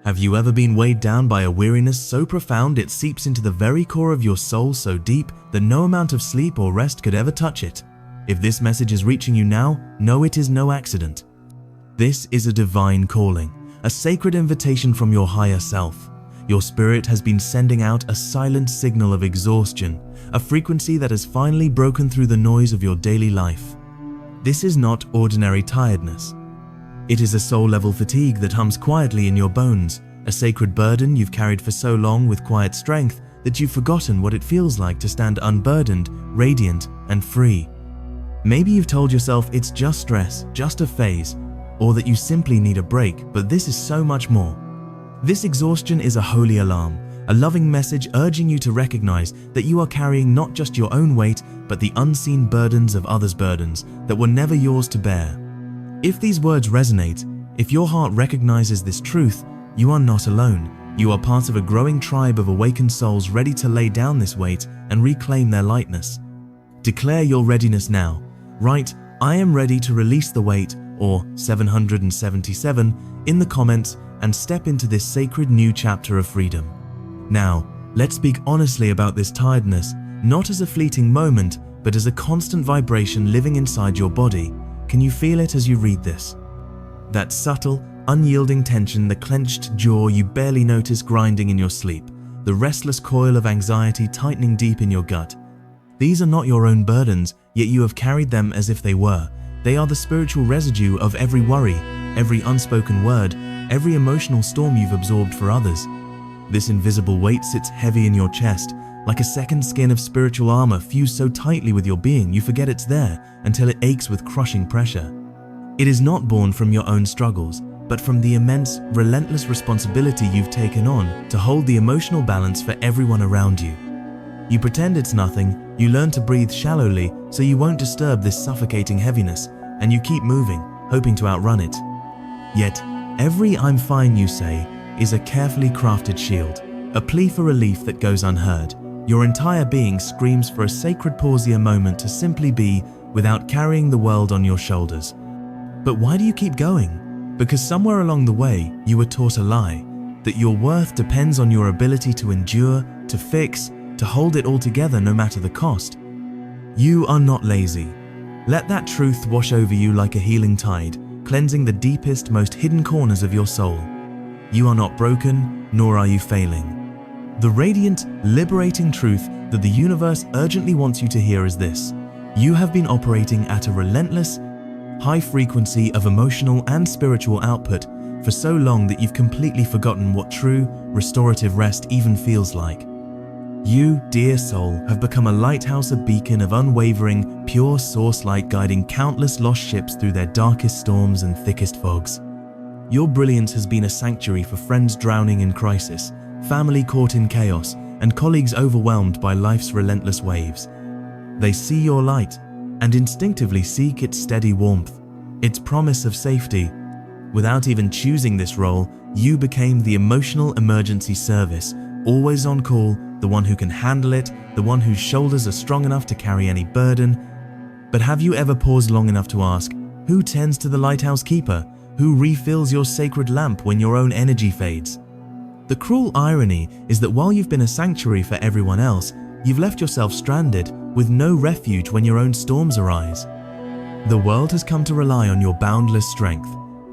Have you ever been weighed down by a weariness so profound it seeps into the very core of your soul, so deep that no amount of sleep or rest could ever touch it? If this message is reaching you now, know it is no accident. This is a divine calling, a sacred invitation from your higher self. Your spirit has been sending out a silent signal of exhaustion, a frequency that has finally broken through the noise of your daily life. This is not ordinary tiredness. It is a soul-level fatigue that hums quietly in your bones, a sacred burden you've carried for so long with quiet strength that you've forgotten what it feels like to stand unburdened, radiant, and free. Maybe you've told yourself it's just stress, just a phase, or that you simply need a break, but this is so much more. This exhaustion is a holy alarm, a loving message urging you to recognize that you are carrying not just your own weight, but the unseen burdens of others' burdens that were never yours to bear. If these words resonate, if your heart recognizes this truth, you are not alone. You are part of a growing tribe of awakened souls ready to lay down this weight and reclaim their lightness. Declare your readiness now. Write, "I am ready to release the weight," or 777 in the comments, and step into this sacred new chapter of freedom. Now, let's speak honestly about this tiredness, not as a fleeting moment, but as a constant vibration living inside your body. Can you feel it as you read this? That subtle, unyielding tension, the clenched jaw you barely notice grinding in your sleep, the restless coil of anxiety tightening deep in your gut. These are not your own burdens, yet you have carried them as if they were. They are the spiritual residue of every worry, every unspoken word, every emotional storm you've absorbed for others. This invisible weight sits heavy in your chest, like a second skin of spiritual armor fused so tightly with your being you forget it's there until it aches with crushing pressure. It is not born from your own struggles, but from the immense, relentless responsibility you've taken on to hold the emotional balance for everyone around you. You pretend it's nothing, you learn to breathe shallowly so you won't disturb this suffocating heaviness, and you keep moving, hoping to outrun it. Yet, every "I'm fine" you say is a carefully crafted shield, a plea for relief that goes unheard. Your entire being screams for a sacred pausier moment to simply be without carrying the world on your shoulders. But why do you keep going? Because somewhere along the way, you were taught a lie, that your worth depends on your ability to endure, to fix, to hold it all together no matter the cost. You are not lazy. Let that truth wash over you like a healing tide, cleansing the deepest, most hidden corners of your soul. You are not broken, nor are you failing. The radiant, liberating truth that the universe urgently wants you to hear is this: you have been operating at a relentless, high frequency of emotional and spiritual output for so long that you've completely forgotten what true, restorative rest even feels like. You, dear soul, have become a lighthouse, a beacon of unwavering, pure source light guiding countless lost ships through their darkest storms and thickest fogs. Your brilliance has been a sanctuary for friends drowning in crisis, family caught in chaos, and colleagues overwhelmed by life's relentless waves. They see your light and instinctively seek its steady warmth, its promise of safety. Without even choosing this role, you became the emotional emergency service, always on call, the one who can handle it, the one whose shoulders are strong enough to carry any burden. But have you ever paused long enough to ask, who tends to the lighthouse keeper? Who refills your sacred lamp when your own energy fades? The cruel irony is that while you've been a sanctuary for everyone else, you've left yourself stranded with no refuge when your own storms arise. The world has come to rely on your boundless strength,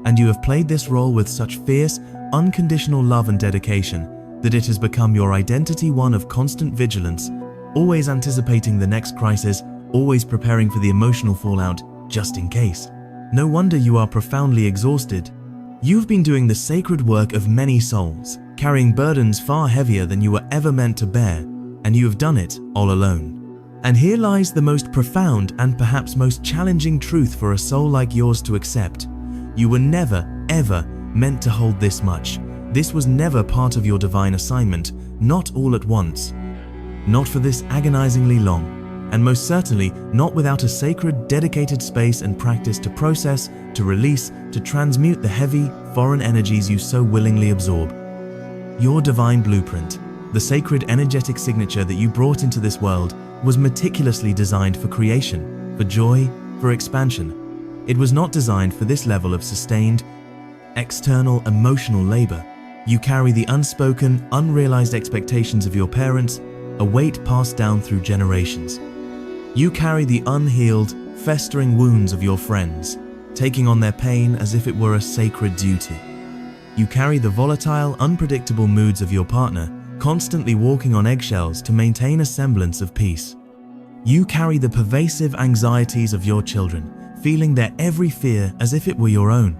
and you have played this role with such fierce, unconditional love and dedication that it has become your identity, one of constant vigilance, always anticipating the next crisis, always preparing for the emotional fallout just in case. No wonder you are profoundly exhausted. You've been doing the sacred work of many souls, carrying burdens far heavier than you were ever meant to bear, and you have done it all alone. And here lies the most profound and perhaps most challenging truth for a soul like yours to accept. You were never, ever meant to hold this much. This was never part of your divine assignment, not all at once. Not for this agonizingly long, and most certainly not without a sacred, dedicated space and practice to process, to release, to transmute the heavy, foreign energies you so willingly absorb. Your divine blueprint, the sacred energetic signature that you brought into this world, was meticulously designed for creation, for joy, for expansion. It was not designed for this level of sustained, external emotional labor. You carry the unspoken, unrealized expectations of your parents, a weight passed down through generations. You carry the unhealed, festering wounds of your friends, taking on their pain as if it were a sacred duty. You carry the volatile, unpredictable moods of your partner, constantly walking on eggshells to maintain a semblance of peace. You carry the pervasive anxieties of your children, feeling their every fear as if it were your own.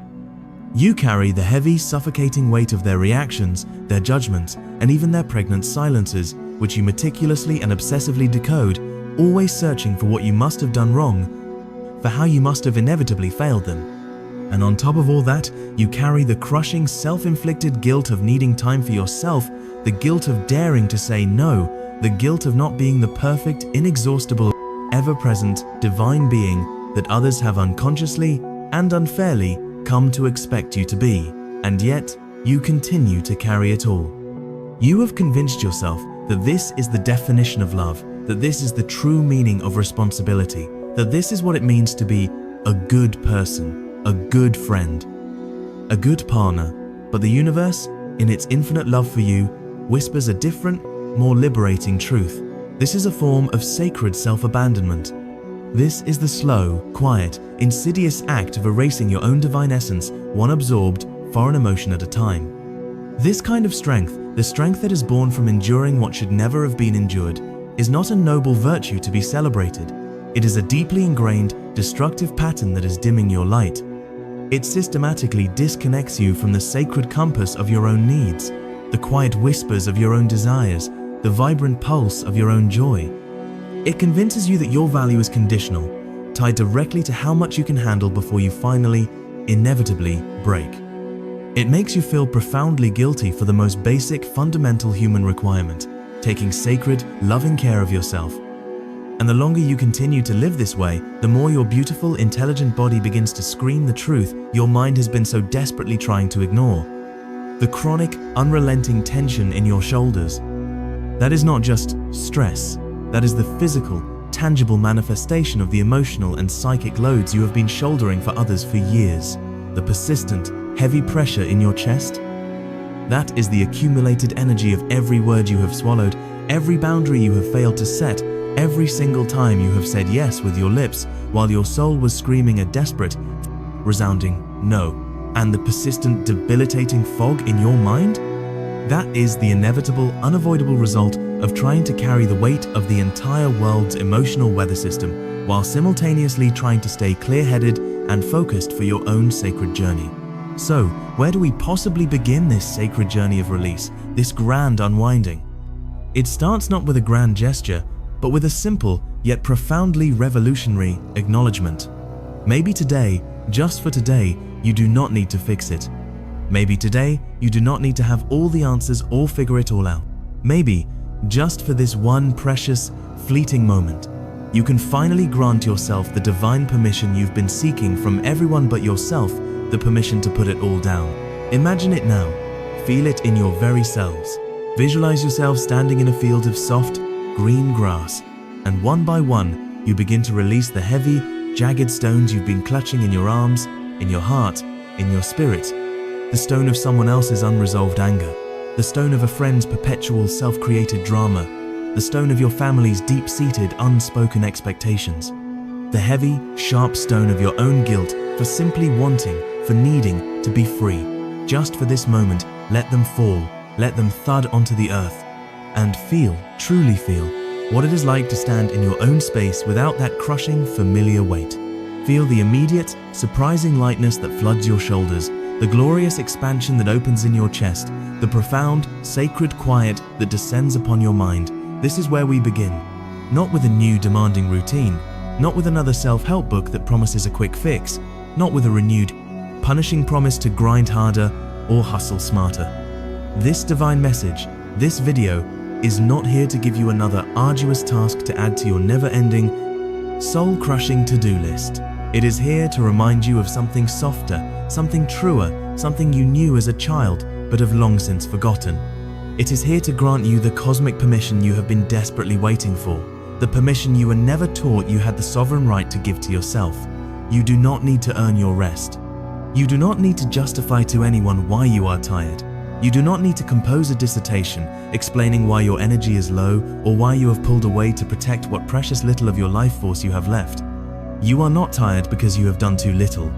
You carry the heavy, suffocating weight of their reactions, their judgments, and even their pregnant silences, which you meticulously and obsessively decode, always searching for what you must have done wrong, for how you must have inevitably failed them. And on top of all that, you carry the crushing, self-inflicted guilt of needing time for yourself, the guilt of daring to say no, the guilt of not being the perfect, inexhaustible, ever-present, divine being that others have unconsciously and unfairly come to expect you to be, and yet you continue to carry it all. You have convinced yourself that this is the definition of love, that this is the true meaning of responsibility, that this is what it means to be a good person, a good friend, a good partner. But the universe, in its infinite love for you, whispers a different, more liberating truth. This is a form of sacred self-abandonment. This is the slow, quiet, insidious act of erasing your own divine essence, one absorbed, foreign emotion at a time. This kind of strength, the strength that is born from enduring what should never have been endured, is not a noble virtue to be celebrated. It is a deeply ingrained, destructive pattern that is dimming your light. It systematically disconnects you from the sacred compass of your own needs, the quiet whispers of your own desires, the vibrant pulse of your own joy. It convinces you that your value is conditional, tied directly to how much you can handle before you finally, inevitably, break. It makes you feel profoundly guilty for the most basic, fundamental human requirement, taking sacred, loving care of yourself. And the longer you continue to live this way, the more your beautiful, intelligent body begins to scream the truth your mind has been so desperately trying to ignore. The chronic, unrelenting tension in your shoulders. That is not just stress. That is the physical, tangible manifestation of the emotional and psychic loads you have been shouldering for others for years. The persistent, heavy pressure in your chest. That is the accumulated energy of every word you have swallowed, every boundary you have failed to set, every single time you have said yes with your lips while your soul was screaming a desperate, resounding no, and the persistent, debilitating fog in your mind? That is the inevitable, unavoidable result of trying to carry the weight of the entire world's emotional weather system while simultaneously trying to stay clear-headed and focused for your own sacred journey. So, where do we possibly begin this sacred journey of release, this grand unwinding? It starts not with a grand gesture, but with a simple yet profoundly revolutionary acknowledgement. Maybe today, just for today, you do not need to fix it. Maybe today, you do not need to have all the answers or figure it all out. Maybe, just for this one precious, fleeting moment, you can finally grant yourself the divine permission you've been seeking from everyone but yourself, the permission to put it all down. Imagine it now. Feel it in your very cells. Visualize yourself standing in a field of soft, green grass, and one by one, you begin to release the heavy, jagged stones you've been clutching in your arms, in your heart, in your spirit. The stone of someone else's unresolved anger, the stone of a friend's perpetual self-created drama, the stone of your family's deep-seated, unspoken expectations, the heavy, sharp stone of your own guilt for simply wanting, for needing to be free. Just for this moment, let them fall, let them thud onto the earth, and feel, truly feel, what it is like to stand in your own space without that crushing, familiar weight. Feel the immediate, surprising lightness that floods your shoulders, the glorious expansion that opens in your chest, the profound, sacred quiet that descends upon your mind. This is where we begin. Not with a new demanding routine, not with another self-help book that promises a quick fix, not with a renewed, punishing promise to grind harder or hustle smarter. This divine message, this video, is not here to give you another arduous task to add to your never-ending, soul-crushing to-do list. It is here to remind you of something softer, something truer, something you knew as a child but have long since forgotten. It is here to grant you the cosmic permission you have been desperately waiting for, the permission you were never taught you had the sovereign right to give to yourself. You do not need to earn your rest. You do not need to justify to anyone why you are tired. You do not need to compose a dissertation explaining why your energy is low or why you have pulled away to protect what precious little of your life force you have left. You are not tired because you have done too little.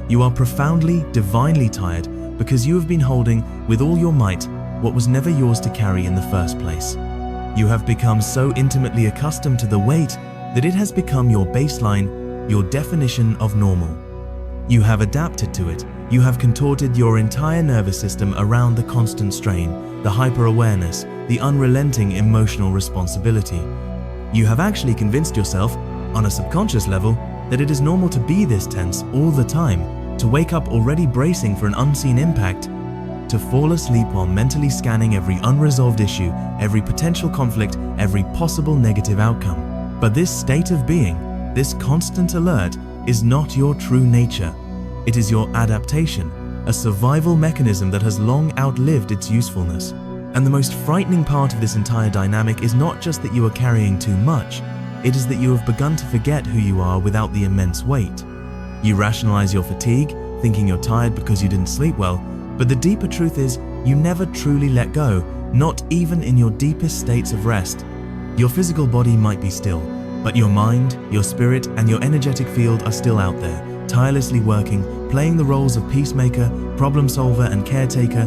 You are profoundly, divinely tired because you have been holding, with all your might, what was never yours to carry in the first place. You have become so intimately accustomed to the weight that it has become your baseline, your definition of normal. You have adapted to it. You have contorted your entire nervous system around the constant strain, the hyper-awareness, the unrelenting emotional responsibility. You have actually convinced yourself, on a subconscious level, that it is normal to be this tense all the time, to wake up already bracing for an unseen impact, to fall asleep while mentally scanning every unresolved issue, every potential conflict, every possible negative outcome. But this state of being, this constant alert, is not your true nature. It is your adaptation, a survival mechanism that has long outlived its usefulness. And the most frightening part of this entire dynamic is not just that you are carrying too much, it is that you have begun to forget who you are without the immense weight. You rationalize your fatigue, thinking you're tired because you didn't sleep well, but the deeper truth is you never truly let go, not even in your deepest states of rest. Your physical body might be still, but your mind, your spirit, and your energetic field are still out there, tirelessly working, playing the roles of peacemaker, problem solver, and caretaker,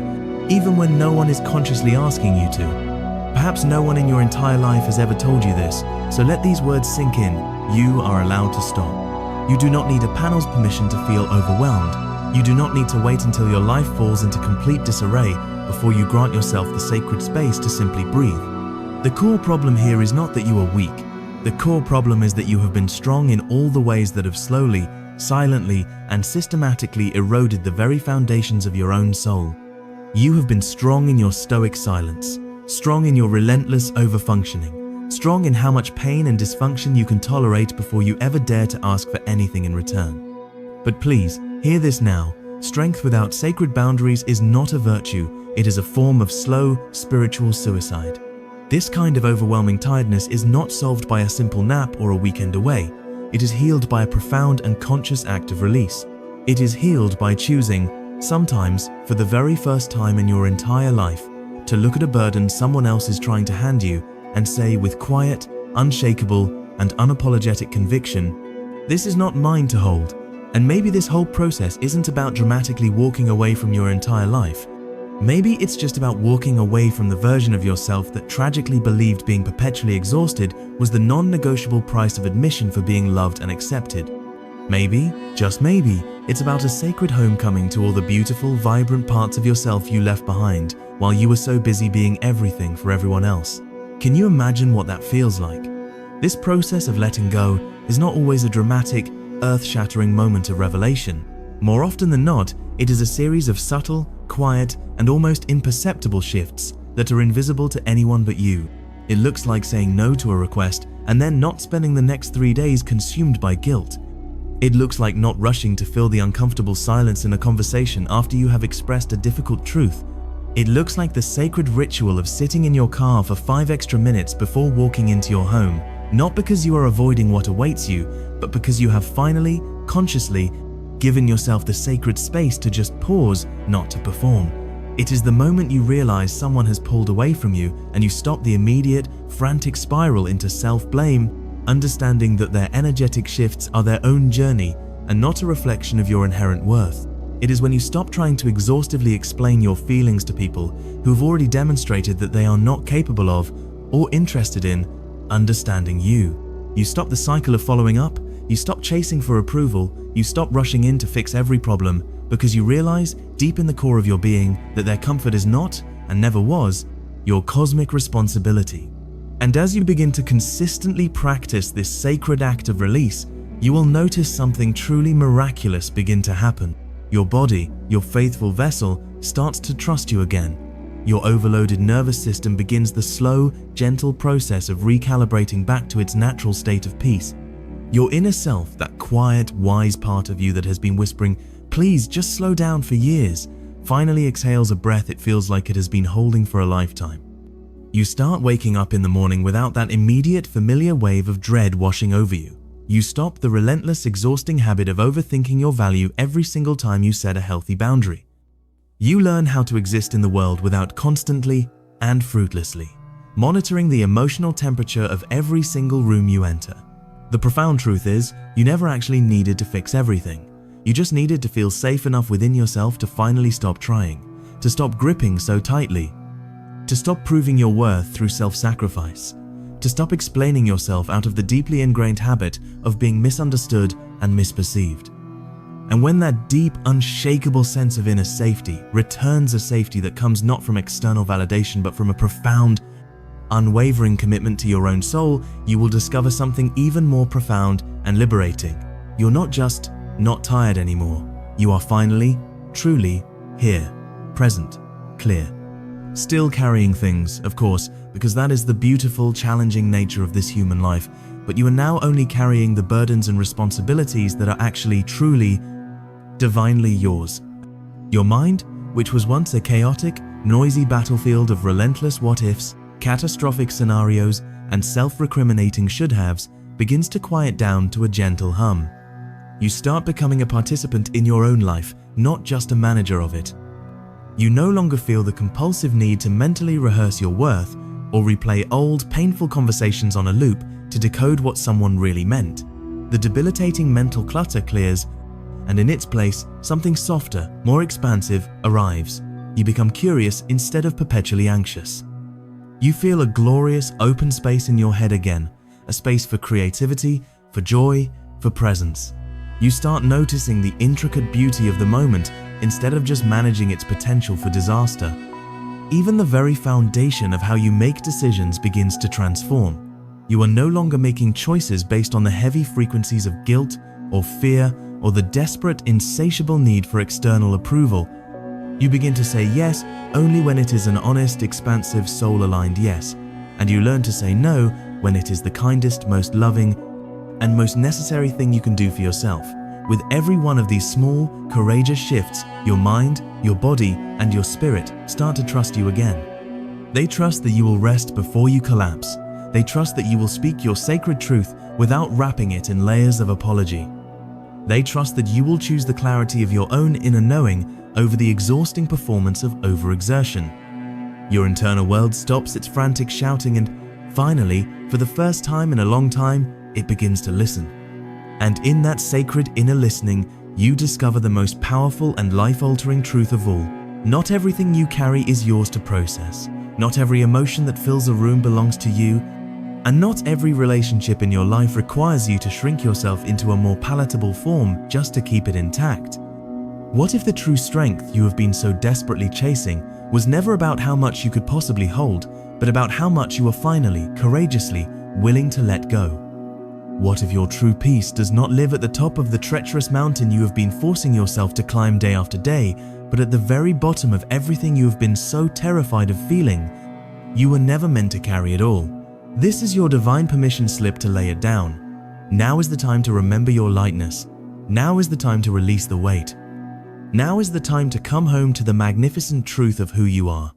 even when no one is consciously asking you to. Perhaps no one in your entire life has ever told you this, so let these words sink in. You are allowed to stop. You do not need a panel's permission to feel overwhelmed. You do not need to wait until your life falls into complete disarray before you grant yourself the sacred space to simply breathe. The core problem here is not that you are weak. The core problem is that you have been strong in all the ways that have slowly, silently, and systematically eroded the very foundations of your own soul. You have been strong in your stoic silence, strong in your relentless overfunctioning, strong in how much pain and dysfunction you can tolerate before you ever dare to ask for anything in return. But please, hear this now. Strength without sacred boundaries is not a virtue, it is a form of slow, spiritual suicide. This kind of overwhelming tiredness is not solved by a simple nap or a weekend away. It is healed by a profound and conscious act of release. It is healed by choosing, sometimes for the very first time in your entire life, to look at a burden someone else is trying to hand you and say with quiet, unshakable, and unapologetic conviction, "This is not mine to hold." And maybe this whole process isn't about dramatically walking away from your entire life. Maybe it's just about walking away from the version of yourself that tragically believed being perpetually exhausted was the non-negotiable price of admission for being loved and accepted. Maybe, just maybe, it's about a sacred homecoming to all the beautiful, vibrant parts of yourself you left behind while you were so busy being everything for everyone else. Can you imagine what that feels like? This process of letting go is not always a dramatic, earth-shattering moment of revelation. More often than not, it is a series of subtle, quiet, and almost imperceptible shifts that are invisible to anyone but you. It looks like saying no to a request and then not spending the next 3 days consumed by guilt. It looks like not rushing to fill the uncomfortable silence in a conversation after you have expressed a difficult truth. It looks like the sacred ritual of sitting in your car for 5 extra minutes before walking into your home, not because you are avoiding what awaits you, but because you have finally, consciously, given yourself the sacred space to just pause, not to perform. It is the moment you realize someone has pulled away from you and you stop the immediate, frantic spiral into self-blame, understanding that their energetic shifts are their own journey and not a reflection of your inherent worth. It is when you stop trying to exhaustively explain your feelings to people who have already demonstrated that they are not capable of or interested in understanding you. You stop the cycle of following up, you stop chasing for approval, you stop rushing in to fix every problem because you realize deep in the core of your being that their comfort is not, and never was, your cosmic responsibility. And as you begin to consistently practice this sacred act of release, you will notice something truly miraculous begin to happen. Your body, your faithful vessel, starts to trust you again. Your overloaded nervous system begins the slow, gentle process of recalibrating back to its natural state of peace. Your inner self, that quiet, wise part of you that has been whispering, "Please just slow down," for years, finally exhales a breath it feels like it has been holding for a lifetime. You start waking up in the morning without that immediate familiar wave of dread washing over you. You stop the relentless, exhausting habit of overthinking your value every single time you set a healthy boundary. You learn how to exist in the world without constantly and fruitlessly monitoring the emotional temperature of every single room you enter. The profound truth is, you never actually needed to fix everything. You just needed to feel safe enough within yourself to finally stop trying, to stop gripping so tightly, to stop proving your worth through self-sacrifice, to stop explaining yourself out of the deeply ingrained habit of being misunderstood and misperceived. And when that deep, unshakable sense of inner safety returns, a safety that comes not from external validation but from a profound, unwavering commitment to your own soul, you will discover something even more profound and liberating. You're not just not tired anymore. You are finally, truly here, present, clear. Still carrying things, of course, because that is the beautiful, challenging nature of this human life, but you are now only carrying the burdens and responsibilities that are actually, truly, divinely yours. Your mind, which was once a chaotic, noisy battlefield of relentless what-ifs, catastrophic scenarios, and self-recriminating should-haves, begins to quiet down to a gentle hum. You start becoming a participant in your own life, not just a manager of it. You no longer feel the compulsive need to mentally rehearse your worth or replay old, painful conversations on a loop to decode what someone really meant. The debilitating mental clutter clears, and in its place, something softer, more expansive arrives. You become curious instead of perpetually anxious. You feel a glorious, open space in your head again, a space for creativity, for joy, for presence. You start noticing the intricate beauty of the moment instead of just managing its potential for disaster. Even the very foundation of how you make decisions begins to transform. You are no longer making choices based on the heavy frequencies of guilt or fear or the desperate, insatiable need for external approval. You begin to say yes only when it is an honest, expansive, soul-aligned yes, and you learn to say no when it is the kindest, most loving, and most necessary thing you can do for yourself. With every one of these small, courageous shifts, your mind, your body, and your spirit start to trust you again. They trust that you will rest before you collapse. They trust that you will speak your sacred truth without wrapping it in layers of apology. They trust that you will choose the clarity of your own inner knowing over the exhausting performance of overexertion. Your internal world stops its frantic shouting and, finally, for the first time in a long time, it begins to listen. And in that sacred inner listening, you discover the most powerful and life-altering truth of all. Not everything you carry is yours to process. Not every emotion that fills a room belongs to you. And not every relationship in your life requires you to shrink yourself into a more palatable form just to keep it intact. What if the true strength you have been so desperately chasing was never about how much you could possibly hold, but about how much you are finally, courageously willing to let go? What if your true peace does not live at the top of the treacherous mountain you have been forcing yourself to climb day after day, but at the very bottom of everything you have been so terrified of feeling? You were never meant to carry it all. This is your divine permission slip to lay it down. Now is the time to remember your lightness. Now is the time to release the weight. Now is the time to come home to the magnificent truth of who you are.